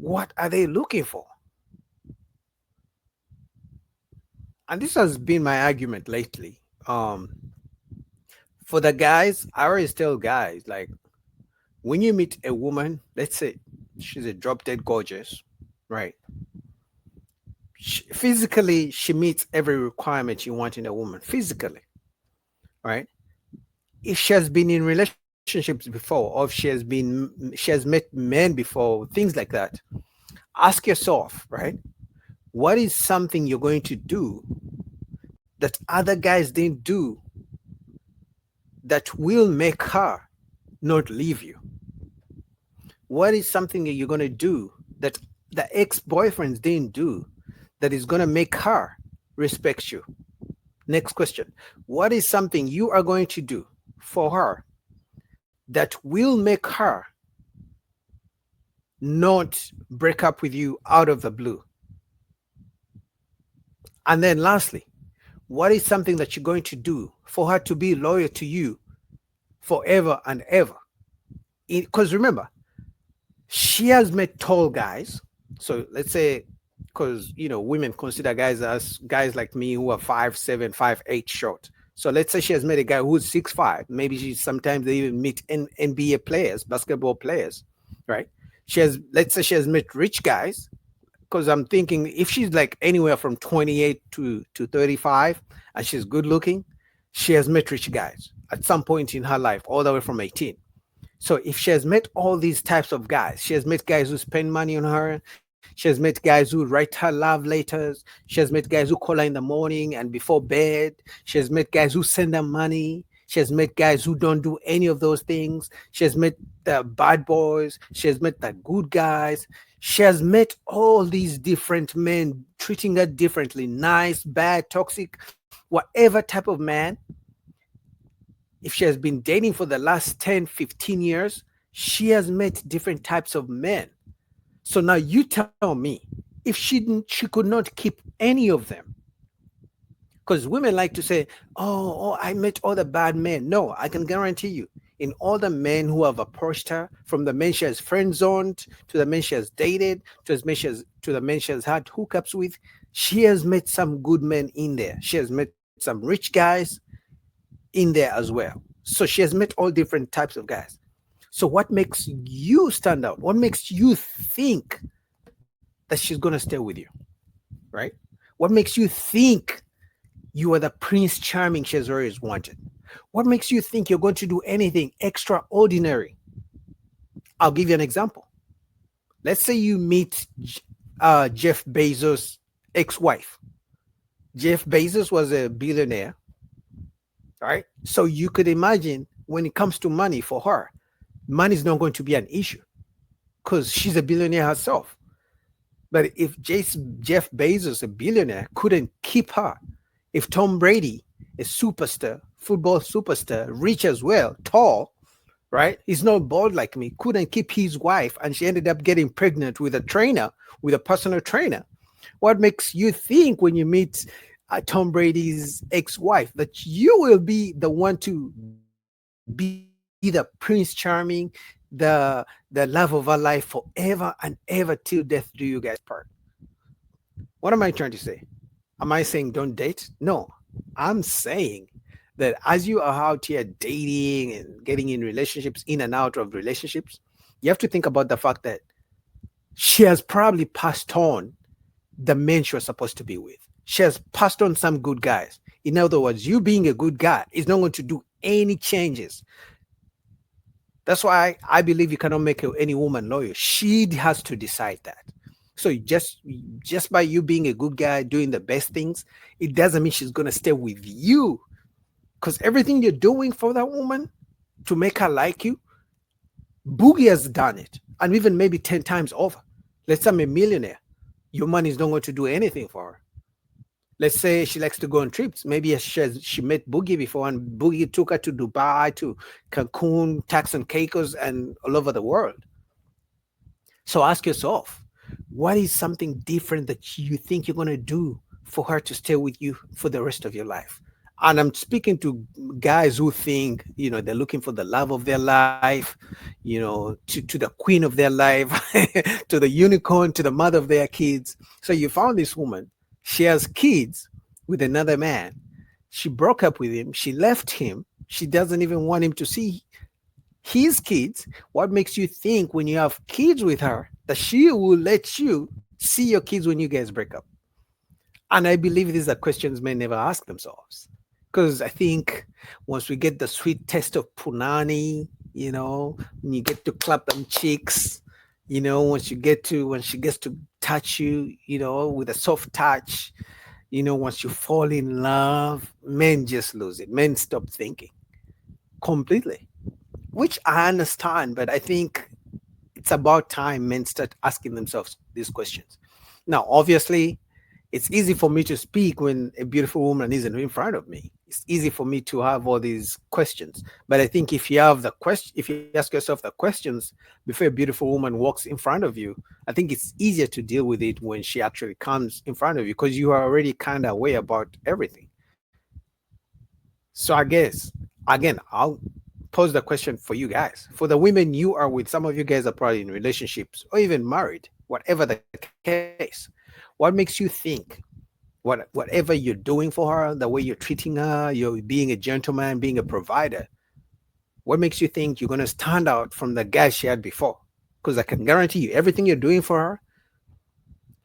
What are they looking for? And this has been my argument lately. For the guys, I always tell guys, like, when you meet a woman, let's say she's a drop dead gorgeous, right? Physically, she meets every requirement you want in a woman, physically, right? If she has been in relationships before, or if she has met men before, things like that, ask yourself, right? What is something you're going to do that other guys didn't do that will make her not leave you? What is something that you're going to do that the ex-boyfriends didn't do that is going to make her respect you? Next question. What is something you are going to do for her that will make her not break up with you out of the blue? And then lastly, what is something that you're going to do for her to be loyal to you forever and ever? Because remember, she has met tall guys. So let's say, because women consider guys as guys like me who are 5'7", 5'8" short. So let's say she has met a guy who's 6'5". Maybe she sometimes they even meet NBA players, basketball players, right? Let's say she has met rich guys, because I'm thinking if she's like anywhere from 28 to 35 and she's good looking, she has met rich guys at some point in her life, all the way from 18. So if she has met all these types of guys, she has met guys who spend money on her, she has met guys who write her love letters, she has met guys who call her in the morning and before bed, she has met guys who send her money, she has met guys who don't do any of those things, she has met the bad boys, she has met the good guys, she has met all these different men treating her differently, nice, bad, toxic, whatever type of man. If she has been dating for the last 10, 15 years, she has met different types of men. So now you tell me, if she could not keep any of them, because women like to say, oh, I met all the bad men. No, I can guarantee you, in all the men who have approached her, from the men she has friend zoned to the men she has dated to the men she has had hookups with, she has met some good men in there. She has met some rich guys in there as well. So she has met all different types of guys. So what makes you stand out? What makes you think that she's going to stay with you, right? What makes you think you are the prince charming she has always wanted? What makes you think you're going to do anything extraordinary? I'll give you an example. Let's say you meet Jeff Bezos' ex-wife. Jeff Bezos was a billionaire, right? So you could imagine when it comes to money for her, money is not going to be an issue because she's a billionaire herself. But if Jeff Bezos, a billionaire, couldn't keep her, if Tom Brady, a superstar, football superstar, rich as well, tall, right? He's not bald like me, couldn't keep his wife, and she ended up getting pregnant with a trainer, with a personal trainer. What makes you think when you meet Tom Brady's ex-wife that you will be the one to be the prince charming, the love of our life forever and ever till death do you guys part? What am I trying to say? Am I saying don't date? No, I'm saying that as you are out here dating and getting in relationships, in and out of relationships, you have to think about the fact that she has probably passed on the men she was supposed to be with. She has passed on some good guys. In other words, you being a good guy is not going to do any changes. That's why I believe you cannot make any woman loyal. She has to decide that. So just by you being a good guy, doing the best things, it doesn't mean she's gonna stay with you. Because everything you're doing for that woman to make her like you, Boogie has done it, and even maybe 10 times over. Let's say I'm a millionaire. Your money is not going to do anything for her. Let's say she likes to go on trips. Maybe she met Boogie before, and Boogie took her to Dubai, to Cancun, Turks and Caicos, and all over the world. So ask yourself, what is something different that you think you're going to do for her to stay with you for the rest of your life? And I'm speaking to guys who think, they're looking for the love of their life, to the queen of their life, to the unicorn, to the mother of their kids. So you found this woman, she has kids with another man. She broke up with him, she left him, she doesn't even want him to see his kids. What makes you think when you have kids with her that she will let you see your kids when you guys break up? And I believe these are questions men never ask themselves. Because I think once we get the sweet taste of punani, when you get to clap them cheeks, when she gets to touch you, with a soft touch, once you fall in love, men just lose it. Men stop thinking completely, which I understand, but I think it's about time men start asking themselves these questions. Now, obviously, it's easy for me to speak when a beautiful woman isn't in front of me. It's easy for me to have all these questions. But I think if you ask yourself the questions before a beautiful woman walks in front of you, I think it's easier to deal with it when she actually comes in front of you because you are already kind of aware about everything. So I guess again, I'll pose the question for you guys. For the women you are with, some of you guys are probably in relationships or even married, whatever the case. What makes you think whatever you're doing for her, the way you're treating her, you're being a gentleman, being a provider, what makes you think you're going to stand out from the guy she had before? Because I can guarantee you, everything you're doing for her,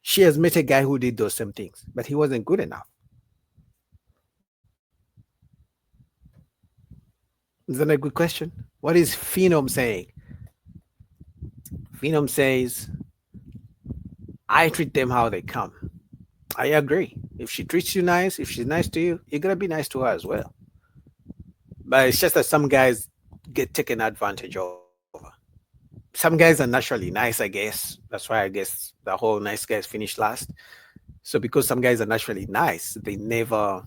she has met a guy who did those same things, but he wasn't good enough. Is that a good question? What is Phenom saying? Phenom says, I treat them how they come. I agree. If she treats you nice, if she's nice to you, you're going to be nice to her as well. But it's just that some guys get taken advantage over. Some guys are naturally nice, I guess. That's why I guess the whole nice guys finish last. So because some guys are naturally nice, they never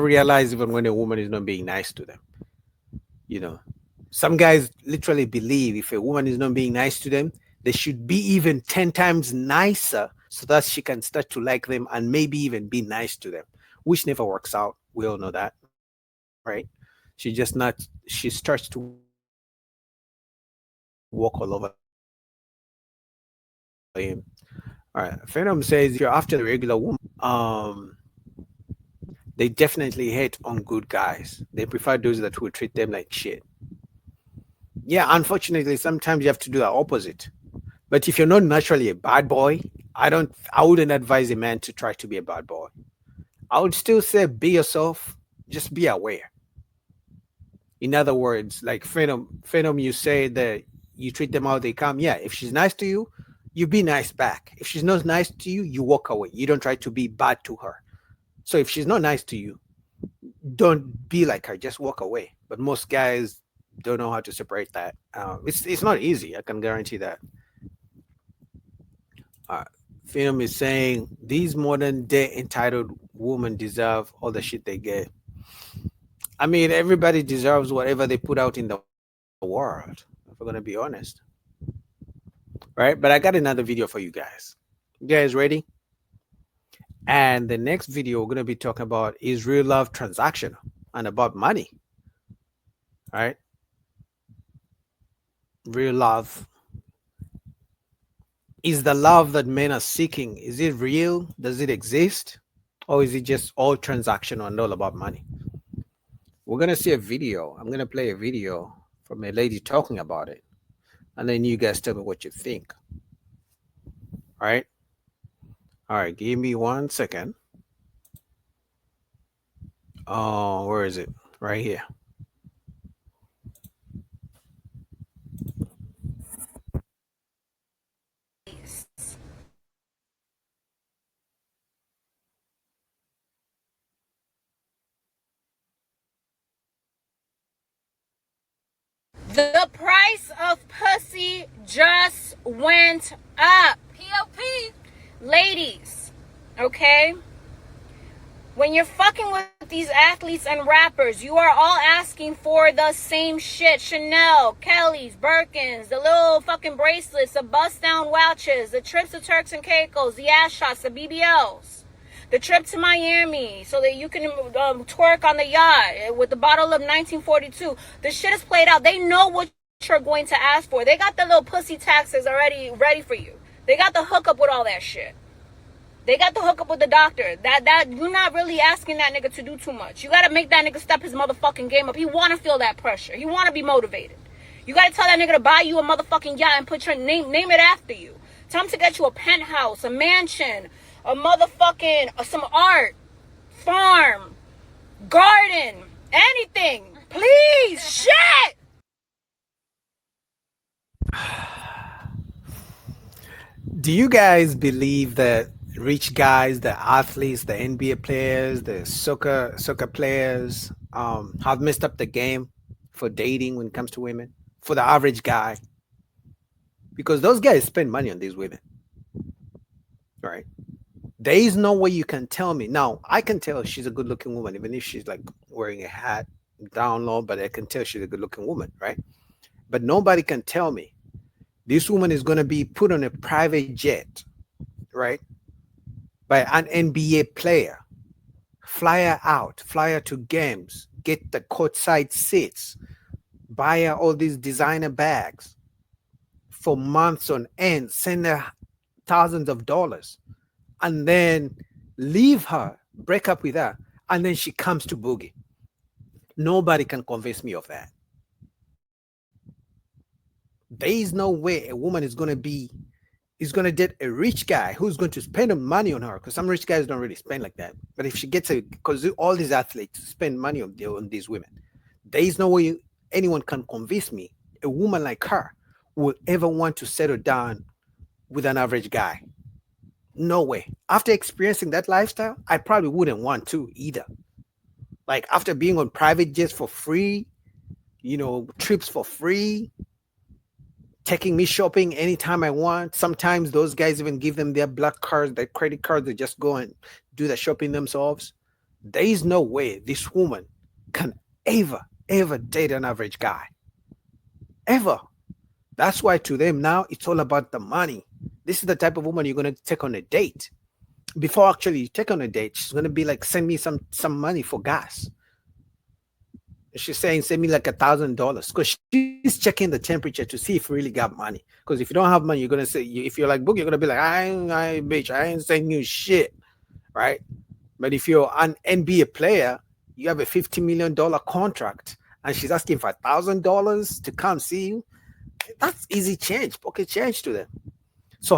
realize even when a woman is not being nice to them. You know, some guys literally believe if a woman is not being nice to them, they should be even 10 times nicer so that she can start to like them and maybe even be nice to them, which never works out. We all know that, right? She starts to walk all over him. All right. Phenom says if you're after the regular woman, they definitely hate on good guys. They prefer those that will treat them like shit. Yeah, unfortunately, sometimes you have to do the opposite. But if you're not naturally a bad boy, I wouldn't advise a man to try to be a bad boy. I would still say be yourself, just be aware. In other words, like Phenom, you say that you treat them how they come. Yeah, if she's nice to you, you be nice back. If she's not nice to you, you walk away. You don't try to be bad to her. So if she's not nice to you, don't be like her. Just walk away. But most guys don't know how to separate that. It's not easy. I can guarantee that. Uh, Phenom is saying these modern day entitled women deserve all the shit they get. I mean, everybody deserves whatever they put out in the world, if we're going to be honest. Right? But I got another video for you guys. You guys ready? And the next video we're going to be talking about is real love transactional and about money. All right? Real love. Is the love that men are seeking, is it real? Does it exist? Or is it just all transactional and all about money? We're going to see a video. I'm going to play a video from a lady talking about it. And then you guys tell me what you think. All right? All right, give me 1 second. Oh, where is it? Right here. The price of pussy just went up. POP. Ladies, okay? When you're fucking with these athletes and rappers, you are all asking for the same shit. Chanel, Kelly's, Birkins, the little fucking bracelets, the bust down watches, the trips to Turks and Caicos, the ass shots, the BBLs. The trip to Miami so that you can twerk on the yacht with the bottle of 1942. The shit is played out. They know what you're going to ask for. They got the little pussy taxes already ready for you. They got the hookup with all that shit. They got the hookup with the doctor. That you're not really asking that nigga to do too much. You gotta make that nigga step his motherfucking game up. He wanna feel that pressure. He wanna be motivated. You gotta tell that nigga to buy you a motherfucking yacht and put your name it after you. Tell him to get you a penthouse, a mansion, a motherfucking some art, farm, garden, anything. Please, shit. Do you guys believe that rich guys, the athletes, the NBA players, the soccer players, have messed up the game for dating when it comes to women? For the average guy, because those guys spend money on these women, right? There is no way you can tell me. Now, I can tell she's a good-looking woman, even if she's like wearing a hat down low, but I can tell she's a good-looking woman, right? But nobody can tell me this woman is going to be put on a private jet, right, by an NBA player, fly her out, fly her to games, get the courtside seats, buy her all these designer bags for months on end, send her thousands of dollars, and then leave her, break up with her, and then she comes to Boogie. Nobody can convince me of that. There is no way a woman is going to date a rich guy who's going to spend money on her, because some rich guys don't really spend like that. But if she gets because all these athletes spend money on these women, there is no way anyone can convince me a woman like her will ever want to settle down with an average guy. No way. After experiencing that lifestyle, I probably wouldn't want to either. Like after being on private jets for free, trips for free, taking me shopping anytime I want. Sometimes those guys even give them their black cards, their credit cards. They just go and do the shopping themselves. There is no way this woman can ever date an average guy. Ever. That's why to them now, it's all about the money. This is the type of woman you're going to take on a date. Before actually you take on a date, she's going to be like, send me some money for gas. She's saying, send me like $1,000, because she's checking the temperature to see if you really got money. Because if you don't have money, you're going to say, if you're like Boogie, you're going to be like, bitch, I ain't sending you shit, right? But if you're an NBA player, you have a $50 million contract, and she's asking for $1,000 to come see you, that's easy change, pocket change to them. So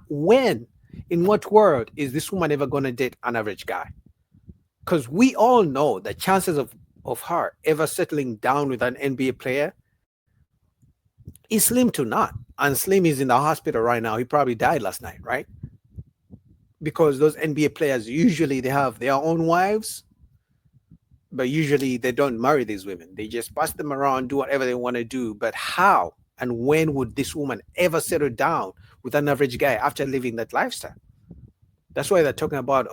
when, in what world is this woman ever going to date an average guy? Because we all know the chances of her ever settling down with an NBA player is slim to none. And Slim is in the hospital right now. He probably died last night, right? Because those NBA players, usually they have their own wives, but usually they don't marry these women. They just pass them around, do whatever they want to do. But how and when would this woman ever settle down with an average guy after living that lifestyle? That's why they're talking about,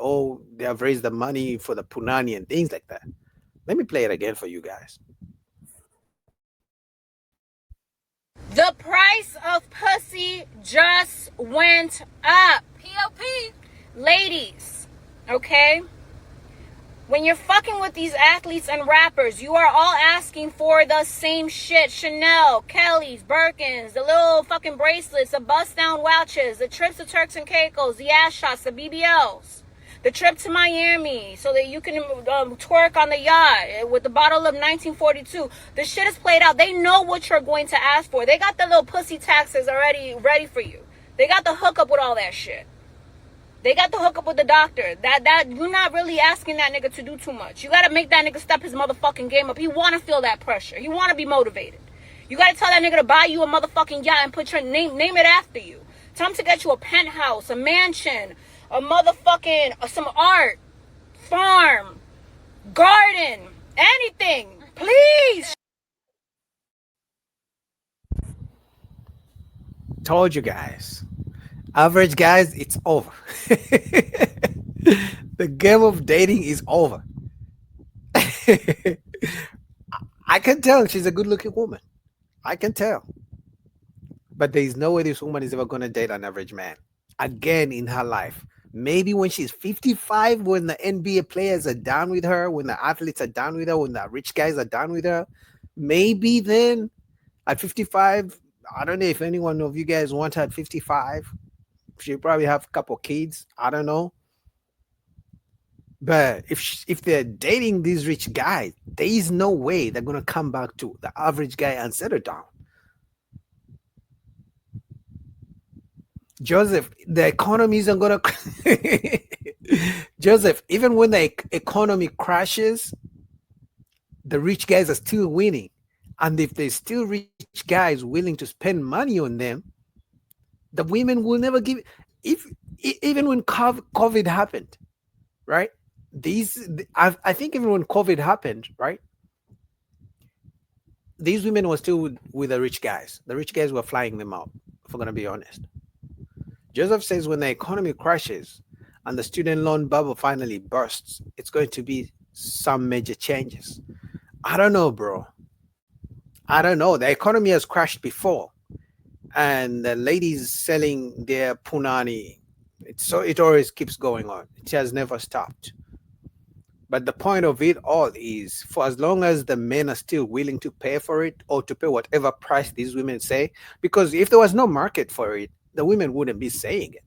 they have raised the money for the punani and things like that. Let me play it again for you guys. The price of pussy just went up. POP. Ladies, okay? When you're fucking with these athletes and rappers, you are all asking for the same shit. Chanel, Kelly's, Birkins, the little fucking bracelets, the bust-down watches, the trips to Turks and Caicos, the ass shots, the BBLs. The trip to Miami so that you can twerk on the yacht with the bottle of 1942. The shit is played out. They know what you're going to ask for. They got the little pussy taxes already ready for you. They got the hookup with all that shit. They got the hookup with the doctor. That you're not really asking that nigga to do too much. You gotta make that nigga step his motherfucking game up. He wanna feel that pressure. He wanna be motivated. You gotta tell that nigga to buy you a motherfucking yacht and put your name it after you. Tell him to get you a penthouse, a mansion, a motherfucking some art, farm, garden, anything. Please. Told you guys. Average guys, it's over. The game of dating is over. I can tell she's a good-looking woman. I can tell. But there is no way this woman is ever going to date an average man again in her life. Maybe when she's 55, when the NBA players are done with her, when the athletes are done with her, when the rich guys are done with her, maybe then at 55, I don't know if anyone of you guys want her at 55. She'll probably have a couple kids. I don't know. But if they're dating these rich guys, there is no way they're gonna come back to the average guy and settle down. Joseph, the economy isn't gonna. Joseph, even when the economy crashes, the rich guys are still winning, and if there's still rich guys willing to spend money on them, the women will never give. Even when COVID happened, right? I think even when COVID happened, right? These women were still with the rich guys. The rich guys were flying them out, if we're going to be honest. Joseph says when the economy crashes and the student loan bubble finally bursts, it's going to be some major changes. I don't know, bro. I don't know. The economy has crashed before, and the ladies selling their punani, it always keeps going on. It has never stopped. But the point of it all is, for as long as the men are still willing to pay for it, or to pay whatever price these women say, because if there was no market for it, the women wouldn't be saying it.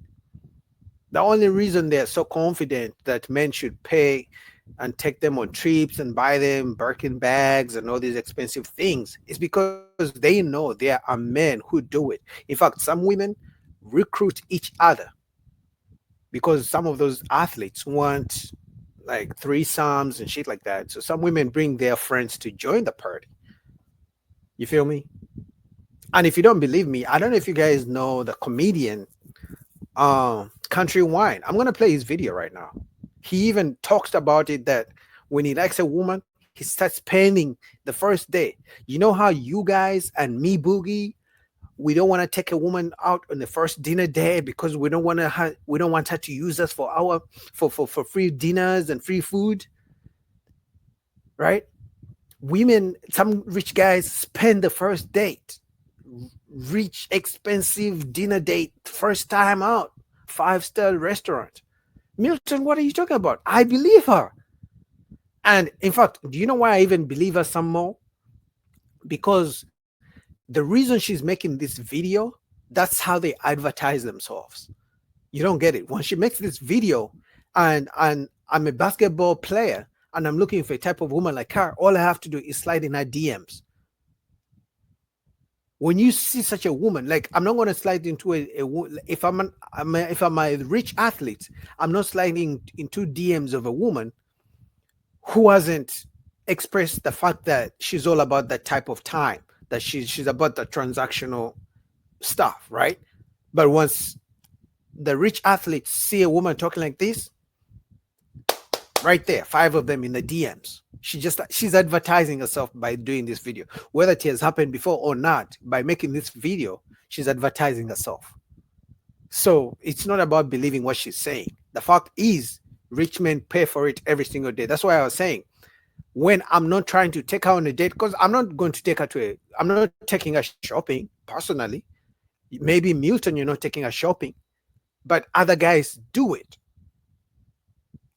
The only reason they're so confident that men should pay and take them on trips and buy them Birkin bags and all these expensive things is because they know there are men who do it. In fact, some women recruit each other because some of those athletes want like threesomes and shit like that. So some women bring their friends to join the party. You feel me? And if you don't believe me, I don't know if you guys know the comedian Country Wine. I'm gonna play his video right now. He even talks about it, that when he likes a woman, he starts spending the first day. You know how you guys and me, Boogie, we don't want to take a woman out on the first dinner day because we don't want her to use us for free dinners and free food, right? Women, some rich guys spend the first date, rich, expensive dinner date, first time out, 5-star restaurant. Milton, what are you talking about? I believe her. And in fact, do you know why I even believe her some more? Because the reason she's making this video, that's how they advertise themselves. You don't get it. When she makes this video and I'm a basketball player and I'm looking for a type of woman like her, all I have to do is slide in her DMs. When you see such a woman, like, I'm not going to slide into if I'm a rich athlete, I'm not sliding into DMs of a woman who hasn't expressed the fact that she's all about that type of time, that she's about the transactional stuff, right? But once the rich athletes see a woman talking like this, right there, 5 of them in the DMs. She's advertising herself by doing this video. Whether it has happened before or not, by making this video, she's advertising herself. So it's not about believing what she's saying. The fact is, rich men pay for it every single day. That's why I was saying, when I'm not trying to take her on a date, because I'm not going to take her I'm not taking her shopping personally. Maybe Milton, you're not taking her shopping, but other guys do it.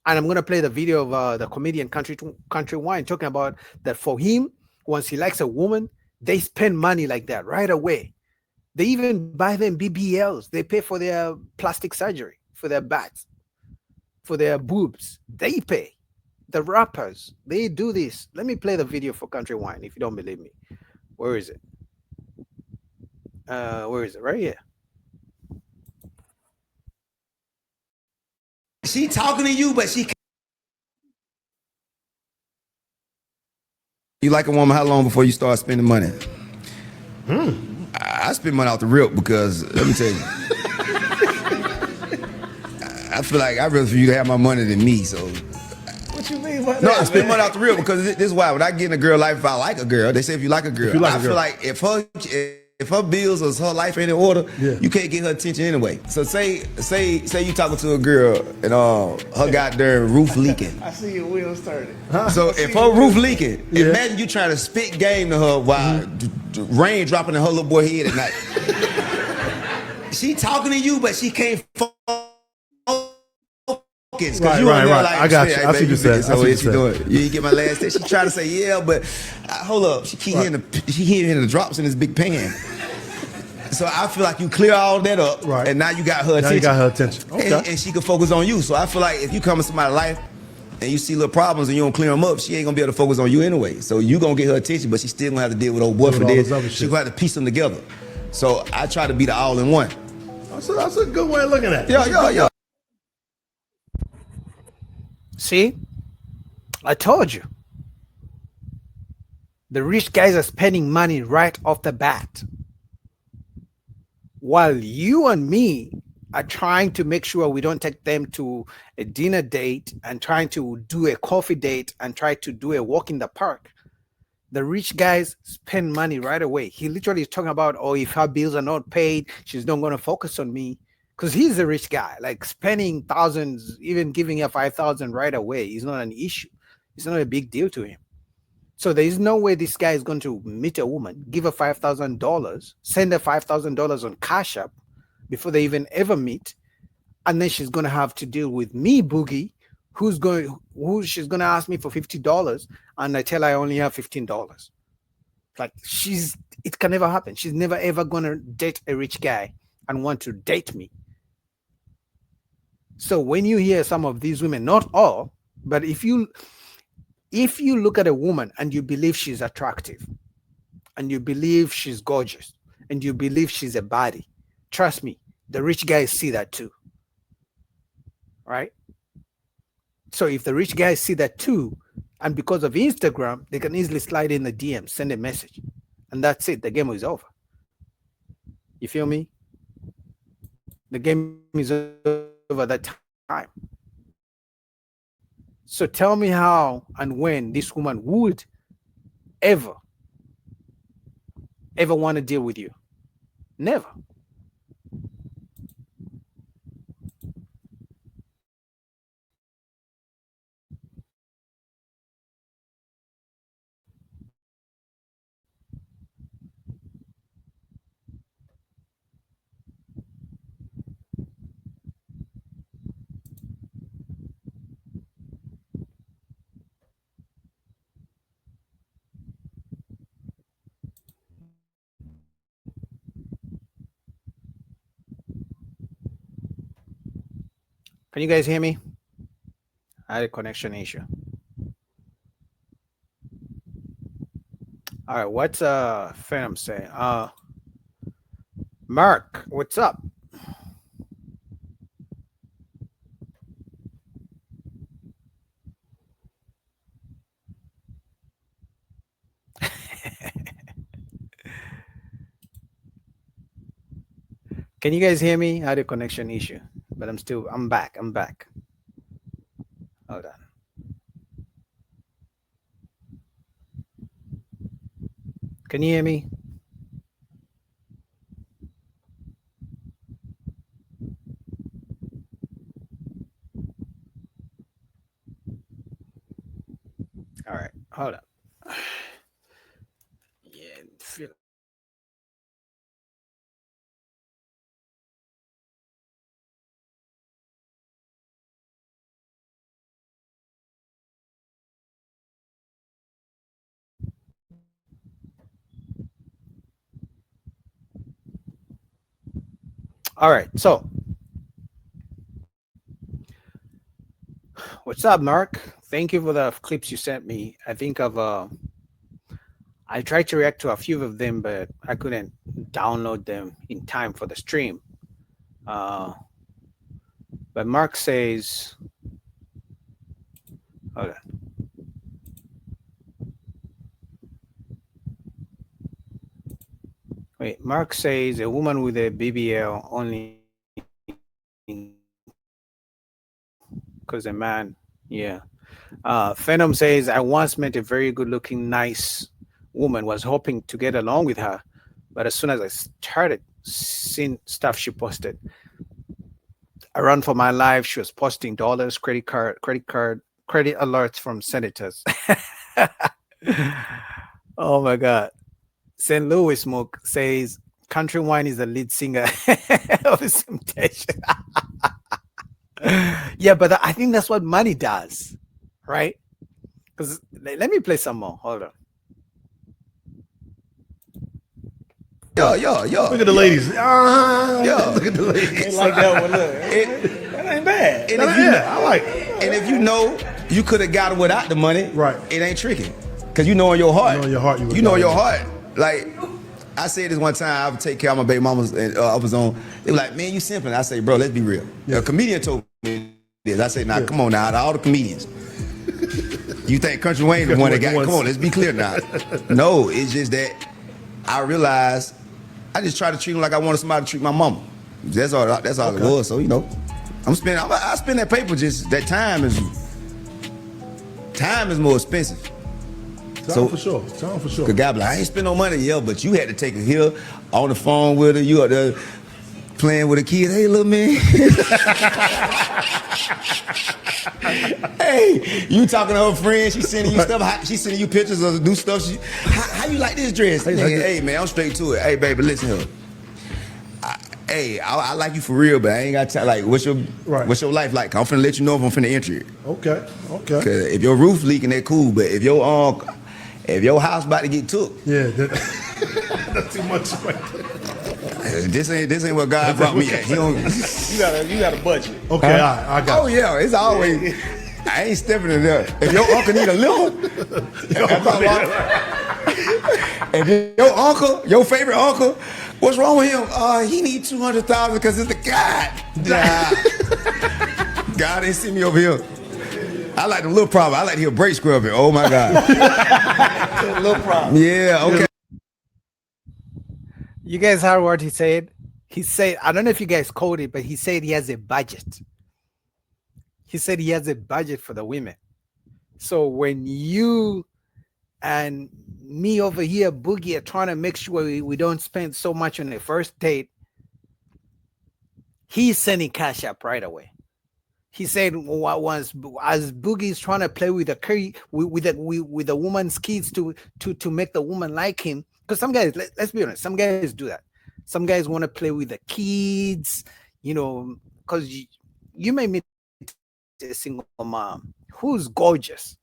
And I'm going to play the video of the comedian Country Wine talking about that. For him, once he likes a woman, they spend money like that right away. They even buy them BBLs. They pay for their plastic surgery, for their butts, for their boobs. They pay. The rappers, they do this. Let me play the video for Country Wine if you don't believe me. Where is it? Where is it? Right here. She talking to you, but she. You like a woman how long before you start spending money? I spend money out the rip because, let me tell you, I feel like I'd rather for you to have my money than me, so. What you mean by that? No, I spend money out the rip because this is why. When I get in a girl life, if I like a girl, they say if you like a girl, I feel like if her bills or her life ain't in order, you can't get her attention anyway. So say you talking to a girl and her goddamn roof leaking. I see your wheels turning. So if her roof leaking, imagine you trying to spit game to her while rain dropping in her little boy head at night. She talking to you, but she can't Because Right, you on there right. like, I got shit, you. hey, I see baby, what you said. so what you doing? You ain't get my last text. She try to say yeah, but hold up. She keep hearing the drops in this big pan. So I feel like you clear all that up, Right. and now you got her Now attention. you got her attention. Okay. And she can focus on you. So I feel like if you come into somebody's life and you see little problems and you don't clear them up, she ain't gonna be able to focus on you anyway. So you gonna get her attention, but she still gonna have to deal with old boy for all this. this other She shit. gonna have to piece them together. So I try to be the all-in-one. That's a good way of looking at it. Yeah. See, I told you. The rich guys are spending money right off the bat, while you and me are trying to make sure we don't take them to a dinner date and trying to do a coffee date and try to do a walk in the park. The rich guys spend money right away. He literally is talking about, oh, if her bills are not paid, she's not going to focus on me. Because he's a rich guy, like spending thousands, even giving her 5,000 right away is not an issue. It's not a big deal to him. So there is no way this guy is going to meet a woman, give her $5,000, send her $5,000 on Cash App before they even ever meet, and then she's going to have to deal with me, Boogie, who she's going to ask me for $50, and I tell her I only have $15. Like it can never happen. She's never ever going to date a rich guy and want to date me. So when you hear some of these women, not all, but if you look at a woman and you believe she's attractive and you believe she's gorgeous and you believe she's a baddie, trust me, the rich guys see that too. Right? So if the rich guys see that too, and because of Instagram, they can easily slide in the DM, send a message, and that's it. The game is over. You feel me? The game is over that time. So tell me how and when this woman would ever want to deal with you. Never. Can you guys hear me? I had a connection issue. All right, what's Phantom saying? Mark, what's up? Can you guys hear me? I had a connection issue, but I'm back. Hold on. Can you hear me? All right, hold up. Yeah, feel. All right, so what's up, Mark? Thank you for the clips you sent me. I think I tried to react to a few of them, but I couldn't download them in time for the stream. But Mark says, hold on. Wait, Mark says a woman with a BBL only because a man, yeah. Phantom says, I once met a very good-looking, nice woman, was hoping to get along with her, but as soon as I started seeing stuff she posted, I ran for my life. She was posting dollars, credit alerts from senators. Oh my God. St. Louis Smoke says Country Wine is the lead singer of the Temptation. Yeah, but I think that's what money does, right? Because let me play some more. Hold on. Yo. Look at the ladies. Yo. Look at the ladies. Ain't like that one. Look, that ain't bad. And if you know, I like it. and if you know you could have got it without the money, Right. It ain't tricky, cause you know in your heart. You know in your heart you You know in would your got heart. Like I said this one time, I would take care of my baby mamas, and I was on. They were like, "Man, you simping." I say, "Bro, let's be real." Yeah. A comedian told me this. I said, "Nah, come on now, out of all the comedians, you think Country Wayne the one that got? Come on, let's be clear now. No, it's just that I realized I just try to treat him like I wanted somebody to treat my mama. That's all. That's all it was. So you know, I spend that paper. Just that time is more expensive. Time for sure. Time for sure. The guy be like, I ain't spend no money, yeah, but you had to take her here on the phone with her. You out there playing with a kid. Hey, little man. Hey, you talking to her friend. She sending you stuff. She sending you pictures of new stuff. How you like this dress? Hey, man, I'm straight to it. Hey, baby, listen here. I like you for real, but I ain't got time. Like, what's your life like? I'm finna let you know if I'm finna enter it. Okay. Cause if your roof leaking, that cool. But if your house about to get took, that's too much. This ain't what God brought me at. He don't. You got a budget. Okay, I got. Oh yeah, it's always. I ain't stepping in there. If your uncle need a liver, if your uncle, your favorite uncle, what's wrong with him? He need 200,000 because it's the God. Nah. God ain't send me over here. I like the little problem. I like to hear brake scrubbing. Oh my God. Little problem. Yeah. Okay. You guys heard what he said? He said, I don't know if you guys caught it, but he said he has a budget. He said he has a budget for the women. So when you and me over here, Boogie, are trying to make sure we don't spend so much on the first date, he's sending cash up right away. He said once as Boogie's trying to play with the woman's kids to make the woman like him. Because some guys, let's be honest, some guys do that. Some guys want to play with the kids, you know, because you may meet a single mom who's gorgeous.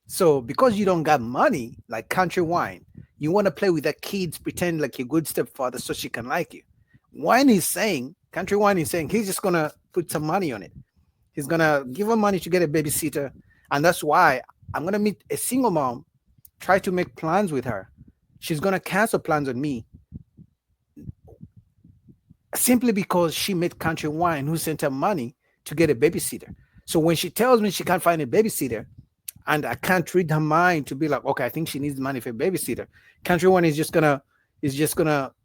So because you don't got money, like Country Wine, you want to play with the kids, pretend like you're a good stepfather so she can like you. Country Wine is saying he's just going to put some money on it. He's going to give her money to get a babysitter. And that's why I'm going to meet a single mom, try to make plans with her. She's going to cancel plans on me simply because she met Country Wine, who sent her money to get a babysitter. So when she tells me she can't find a babysitter and I can't read her mind to be like, okay, I think she needs money for a babysitter, Country Wine is just gonna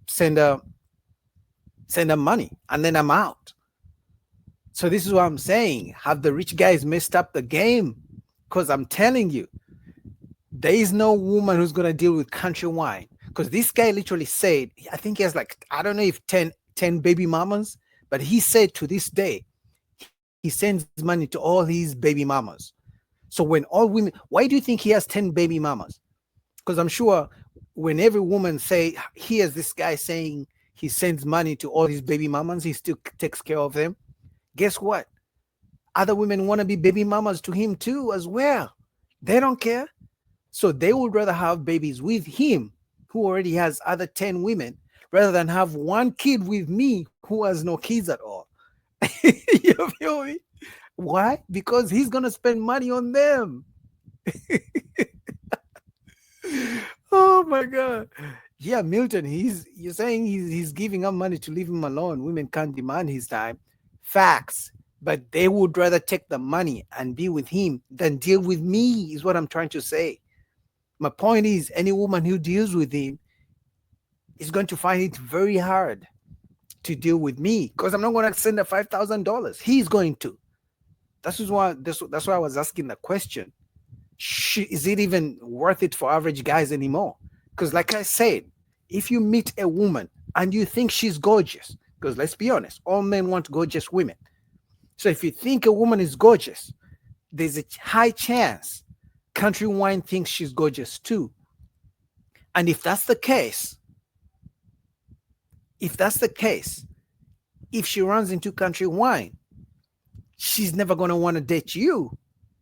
send her money and then I'm out. So this is what I'm saying. Have the rich guys messed up the game? Because I'm telling you, there is no woman who's going to deal with Country Wine. Because this guy literally said, I think he has like, I don't know if 10 baby mamas, but he said to this day, he sends money to all his baby mamas. So when all women, why do you think he has 10 baby mamas? Because I'm sure when every woman hears this guy saying he sends money to all his baby mamas, he still takes care of them. Guess what? Other women want to be baby mamas to him too as well. They don't care. So they would rather have babies with him, who already has other 10 women, rather than have one kid with me who has no kids at all. You feel me? Why? Because he's going to spend money on them. Oh my God. Yeah, Milton, you're saying he's giving up money to leave him alone. Women can't demand his time. Facts. But they would rather take the money and be with him than deal with me, is what I'm trying to say. My point is, any woman who deals with him is going to find it very hard to deal with me because I'm not going to send her $5,000. He's going to. That's why I was asking the question. Is it even worth it for average guys anymore? Because like I said, if you meet a woman and you think she's gorgeous, because let's be honest, all men want gorgeous women. So if you think a woman is gorgeous, there's a high chance Country Wine thinks she's gorgeous too. And if that's the case, if she runs into Country Wine, she's never going to want to date you.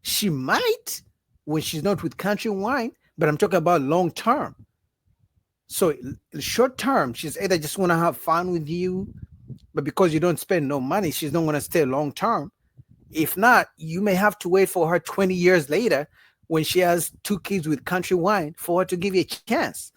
She might when she's not with Country Wine, but I'm talking about long term. So short term, she's either just want to have fun with you, but because you don't spend no money, she's not going to stay long term. If not, you may have to wait for her 20 years later when she has 2 kids with Country Wine for her to give you a chance.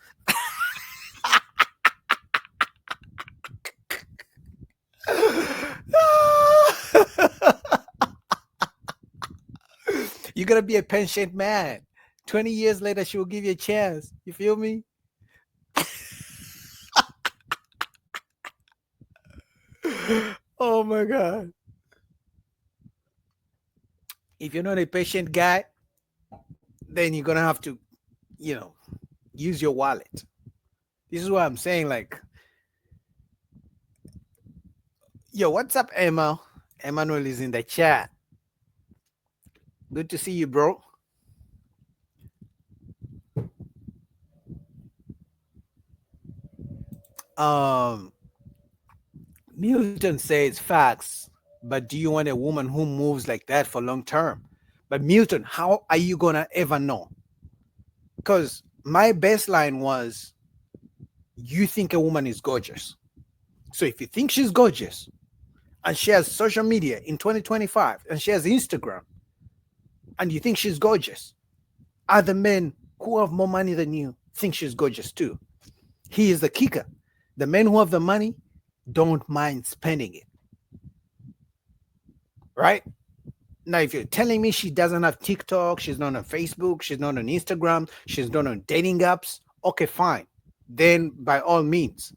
You gotta be a patient man. 20 years later, she will give you a chance. You feel me? Oh my God. If you're not a patient guy, then you're gonna have to, use your wallet. This is what I'm saying. Like, yo, what's up, Emma? Emmanuel is in the chat. Good to see you, bro. Milton says facts, but do you want a woman who moves like that for long term? But Milton, how are you gonna ever know? Because my baseline was, you think a woman is gorgeous. So if you think she's gorgeous and she has social media in 2025 and she has Instagram, and you think she's gorgeous, other men who have more money than you think she's gorgeous too. He is the kicker. The men who have the money don't mind spending it. Right? Now, if you're telling me she doesn't have TikTok, she's not on Facebook, she's not on Instagram, she's not on dating apps, okay, fine. Then by all means.